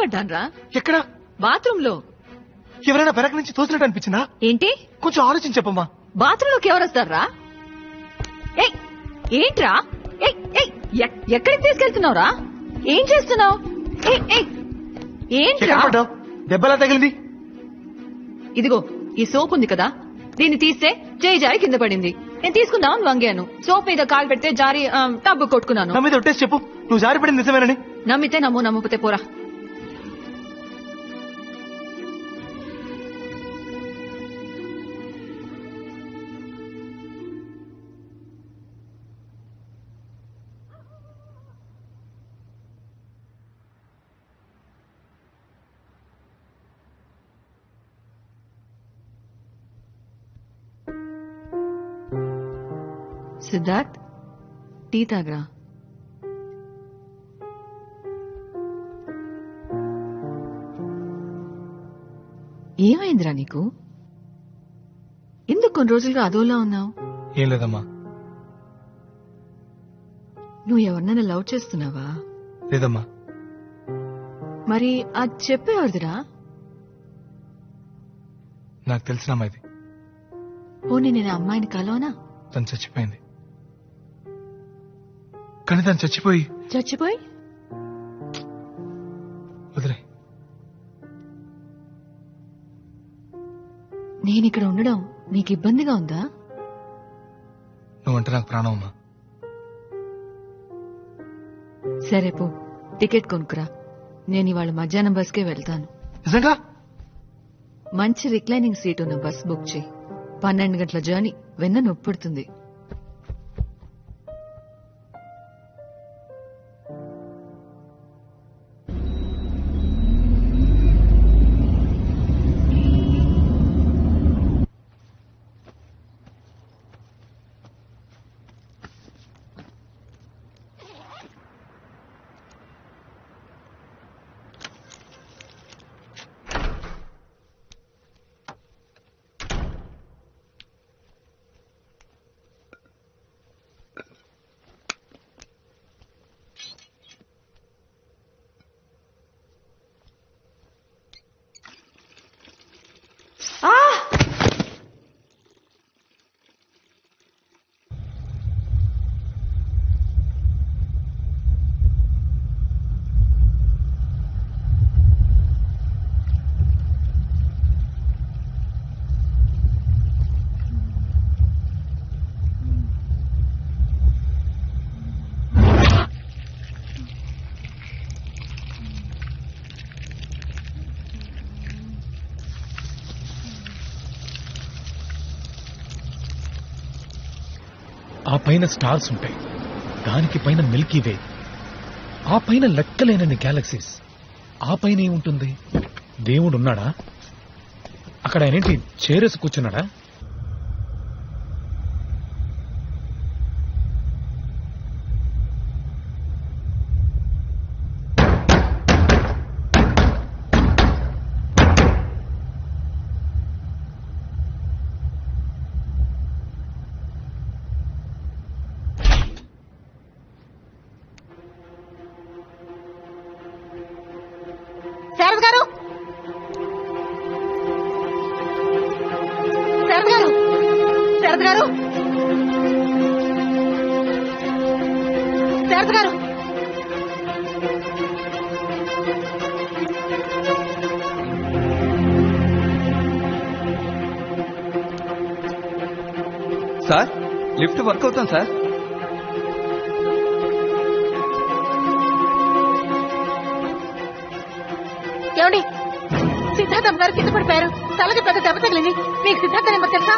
పడ్డాన్రా. ఎక్కడ? బాత్రూమ్ లో. ఎవరైనా వెనక నుంచి తోసినట్టు అనిపించిందా? ఏంటి? కొంచెం ఆలోచించి చెప్పమ్మా. బాత్రూమ్ లోకి ఎవరొస్తారా? ఏంట్రా? ఎక్కడికి తీసుకెళ్తున్నావురా? ఏం చేస్తున్నావు? ఏంట్రా? దెబ్బలా తగిలింది. ఇదిగో ఈ సోప్ ఉంది కదా, దీన్ని తీస్తే చేయి జారి కింద పడింది. నేను తీసుకుందామని వంగాను. సోప్ మీద కాలు పెడితే జారి టబ్బు కొట్టుకున్నాను. నా మీద ఒట్టేసి చెప్పు, నువ్వు జారి పడింది నిజమేనని. నమ్మితే నమ్ము, నమ్మకపోతే పోరా. సిద్ధార్థ్, టీ తాగరా. ఏమైందిరా నీకు? ఎందుకు కొన్ని రోజులుగా అదోలా ఉన్నావు? ఏం లేదమ్మా. నువ్వు ఎవరినైనా లవ్ చేస్తున్నావా? లేదమ్మా. మరి అది చెప్పేవాడిదిరా. నాకు తెలిసిన అమ్మాయిది. పోనీ నేను అమ్మాయిని కలవనా? తను చచ్చిపోయింది. కానీ తను చచ్చిపోయి వదిలే. నేనిక్కడ ఉండడం నీకు ఇబ్బందిగా ఉందా? నువ్వంటే నాకు ప్రాణం అమ్మా. సరే పో, టికెట్ కొనుక్కురా. నేను ఇవాళ మధ్యాహ్నం బస్కే వెళ్తాను. నిజంగా? మంచి రిక్లైనింగ్ సీట్ ఉన్న బస్ బుక్ చేయి. 12 గంటల జర్నీ, వెన్న నొప్పుడుతుంది. ఆ పైన స్టార్స్ ఉంటాయి, దానికి పైన మిల్కీ వే, ఆ పైన లెక్కలేనన్ని గ్యాలక్సీస్, ఆ పైన ఏముంటుంది? దేవుడు ఉన్నాడా? అక్కడ ఆయనేంటి చేరేసి కూర్చున్నాడా? శారద గారు, శారద గారు, శారద గారు, శారద గారు. సార్, లిఫ్ట్ వర్క్ అవుతాం సార్. ఏమండి, సిద్ధార్థం గారు కింద పడిపోయారు. తలకి పెద్ద దెబ్బ తగిలింది. మీకు సిద్ధార్థ నెంబర్ తెలుసా?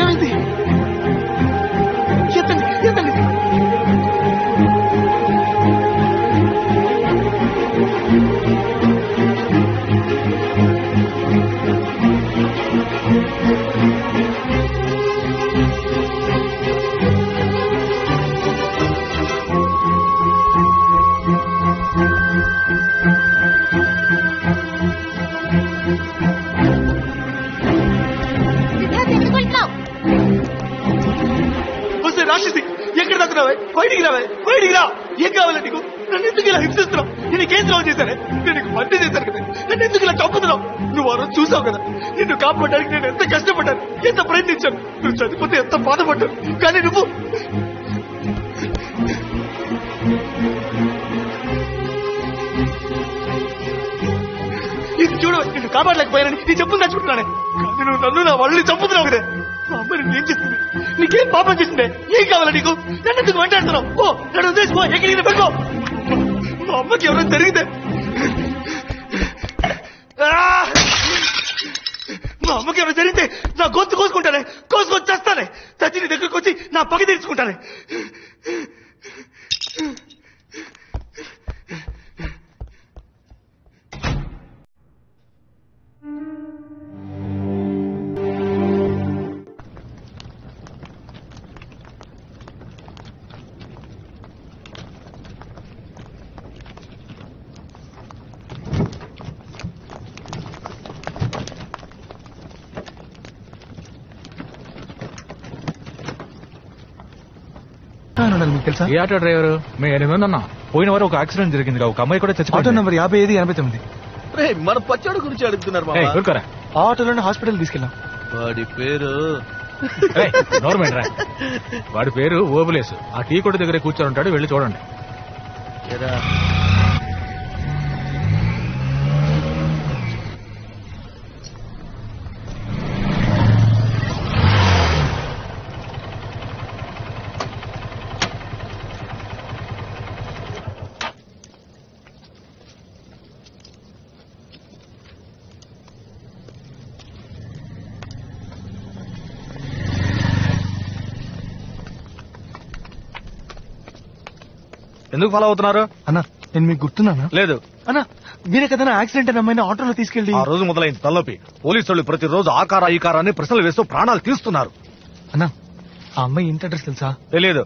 ఏమైంది? ఎత్తండి, ఎత్తండి. రాక్షసి ఎక్కడ తగ్గున్నావే? బయటికి రావే, బయటికి రా. ఏం కావాలి నీకు? నన్ను ఎందుకు ఇలా హింసిస్తున్నావు? నేను కేసు రావు చేశానే, నేను నీకు మంచి చేశాను కదా, నన్ను ఎందుకు ఇలా చంపుతున్నావు? నువ్వు ఆ రోజు చూసావు కదా, నిన్ను కాపాడడానికి నేను ఎంత కష్టపడ్డాను, ఎంత ప్రయత్నించాను. నువ్వు చనిపోతే ఎంత బాధపడ్డాను. కానీ నువ్వు ఇది చూడు, నిన్ను కాపాడలేకపోయానని నీ చెప్పులు తెచ్చుకుంటున్నానే. కానీ నువ్వు నన్ను నా వాళ్ళని చంపుతున్నావు కదా. మా అమ్మ నిన్ను ఏం చేస్తుంది? నీకేం పాపం చేసిందే? ఏం కావాలా నీకు? నన్ను ఎందుకు వెంటాడుతున్నావు? ఓ నన్ను ఉద్దేశిపో, ఎక్కడికి పెట్టుకో. మా అమ్మకి ఎవరైనా జరిగితే, మా అమ్మకి ఎవరైనా జరిగితే నా గొంతు కోసుకుంటానే, కోసుకొని చేస్తానే. చచ్చి నీ దగ్గరకు వచ్చి నా పగ తీర్చుకుంటానే. మీకు తెలుసా? ఏ ఆటో డ్రైవర్? మేము 8 మంది ఉన్నాం. పోయిన వారు ఒక యాక్సిడెంట్ జరిగింది, ఒక అమ్మాయి కూడా ఆటో చచ్చిపోయింది. నంబర్ 5589. మన పచ్చడి గురించి అడుగుతున్నారు ఏయ్, మామ. ఊరుకోరా. ఆ ఆటోలోనే హాస్పిటల్ తీసుకెళ్ళాం. వాడి పేరు ఏయ్, గవర్నమెంట్ రా. వాడి పేరు ఓబులేసు. ఆ టీ కొట్టు దగ్గరే కూర్చొని ఉంటాడు, వెళ్ళి చూడండి. ఏరా, ఎందుకు ఫాలో అవుతున్నారు? అన్నా నేను మీకు గుర్తున్నానా? లేదు, అన్నా మీరే కదా యాక్సిడెంట్ అయిన అమ్మాయిని ఆటోలో తీసుకెళ్ళి. ఆ రోజు మొదలైంది తలనొప్పి. పోలీసు వాళ్ళు ప్రతిరోజు ఆ కారా అని ప్రశ్నలు వేస్తూ ప్రాణాలు తీస్తున్నారు. అన్నా ఆ అమ్మాయి ఇంటి అడ్రస్ తెలుసా? తెలియదు.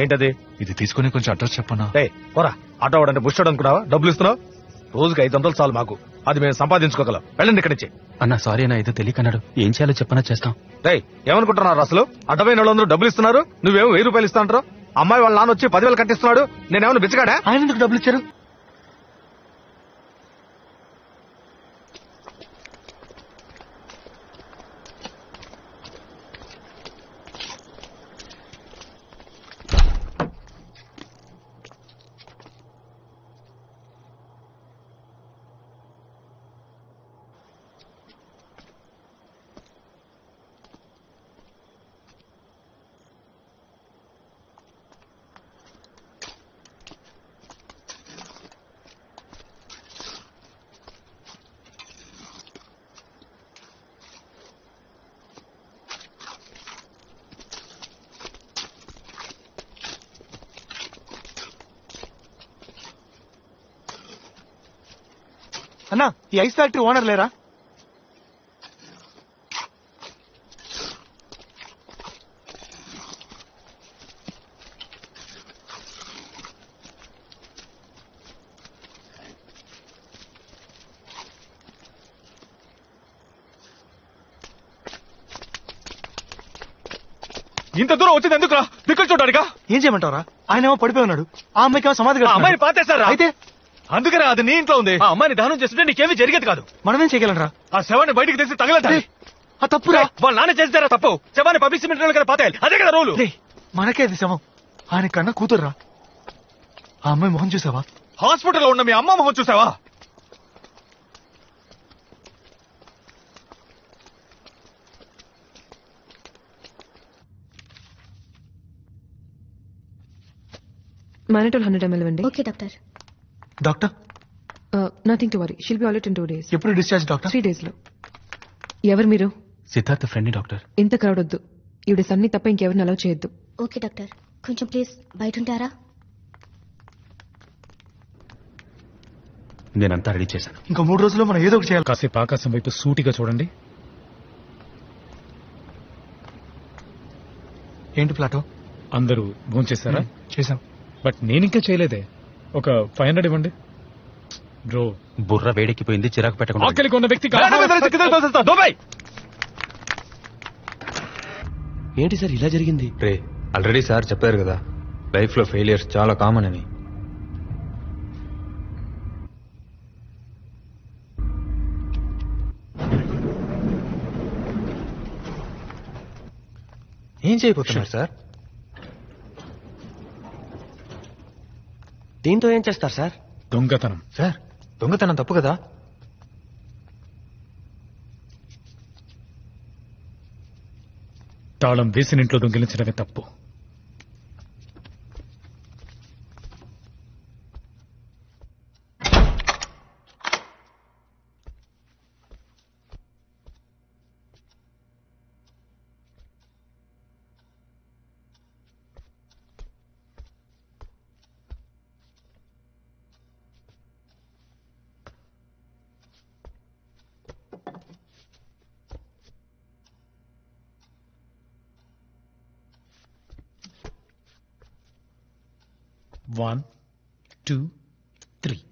ఏంటది? ఇది తీసుకుని కొంచెం అడ్రస్ చెప్పనా? పోరా, ఆటో వాడంటే బుష్టాడు అనుకున్నావా? డబ్బులు ఇస్తున్నావు. రోజుకి 500 చాలు మాకు, అది మేము సంపాదించుకోగలం. వెళ్ళండి ఇక్కడి నుంచి. అన్నా సారీ అన్నా, ఏదో తెలియకన్నాడు. ఏం చేయాలో చెప్పనా చేస్తాం. ఏమనుకుంటున్నారు అసలు? అడ్డమైన వాళ్ళందరూ డబ్బులు ఇస్తున్నారు, నువ్వేమో 1000 రూపాయలు ఇస్తా అంటారు. అమ్మాయి వాళ్ళ నాన్న వచ్చి 10,000 కట్టిస్తున్నాడు. నేనేమన్నా బిచ్చగాడా? ఆయన ఎందుకు డబ్బులు ఇచ్చారు? అన్నా ఈ ఐస్ ఫ్యాక్టరీ ఓనర్ లేరా? ఇంత దూరం వచ్చింది ఎందుకురా? దిక్కులు చూడడానికా? ఏం చేయమంటారా? ఆయన ఏమో పడిపోయి ఉన్నాడు, ఆ అమ్మాయికి ఏమో సమాధి కడుతున్నాడు. అమ్మాయిని పాతేశారా? అయితే అందుకనే అది నీ ఇంట్లో ఉంది. ఆ అమ్మాయిని దానం చేస్తుంటే నీకేమీ జరిగేది కాదు. మనమేం చేయగలరా? ఆ శవాన్ని బయటికి తీసి తగలంటారు. ఆ తప్పురా. వాళ్ళ నాన్న చేస్తారా తప్పు? శవాన్ని పబ్లిక్ సిమెంట్ కదా పాతేయాలి, అదే కదా రూలు. మనకే అది శవం, ఆయన కన్నా కూతుర్రా. ఆ అమ్మాయి మొహం చూసావా? హాస్పిటల్లో ఉన్న మీ అమ్మ మొహం చూసావా? Mannitol 100 ml ఇవ్వండి. Okay doctor. Doctor nothing to worry, she'll be all in 2 days. ఎప్పుడు డిశ్చార్జ్ డాక్టర్? 3 days లో. ఎవరు మీరు? Siddhartha friend doctor. ఇంత క్రౌడ్ వద్దు. ఈవిడ సన్ని తప్ప ఇంకెవరిని అలౌ చేయొద్దు. ఓకే డాక్టర్, కొంచెం ప్లీజ్ బయట ఉంటారా? నేనంతా రెడీ చేశాను. ఇంకా 3 రోజుల్లో మనం ఏదో ఒకటి చేయాలి. కాసేపు ఆకాశం వైపు సూటిగా చూడండి. ఏంటి ప్లాటో? అందరూ భోంచేశారా? చేశాం. బట్ నేనింకా చేయలేదే. ఒక 500 ఇవ్వండి బ్రో. బుర్ర వేడెక్కిపోయింది, చిరాకు పెట్టకుండా. ఆకలికి ఉన్న వ్యక్తికి ఏంటి సార్ ఇలా జరిగింది? రే ఆల్రెడీ సార్ చెప్పారు కదా, లైఫ్ లో ఫెయిలియర్స్ చాలా కామన్ అని. ఏం చేయబోతున్నారు సార్? దీంతో ఏం చేస్తారు సార్? దొంగతనం. సార్ దొంగతనం తప్పు కదా? తాళం వేసిన ఇంట్లో దొంగిలించడమే తప్పు. One, two, three.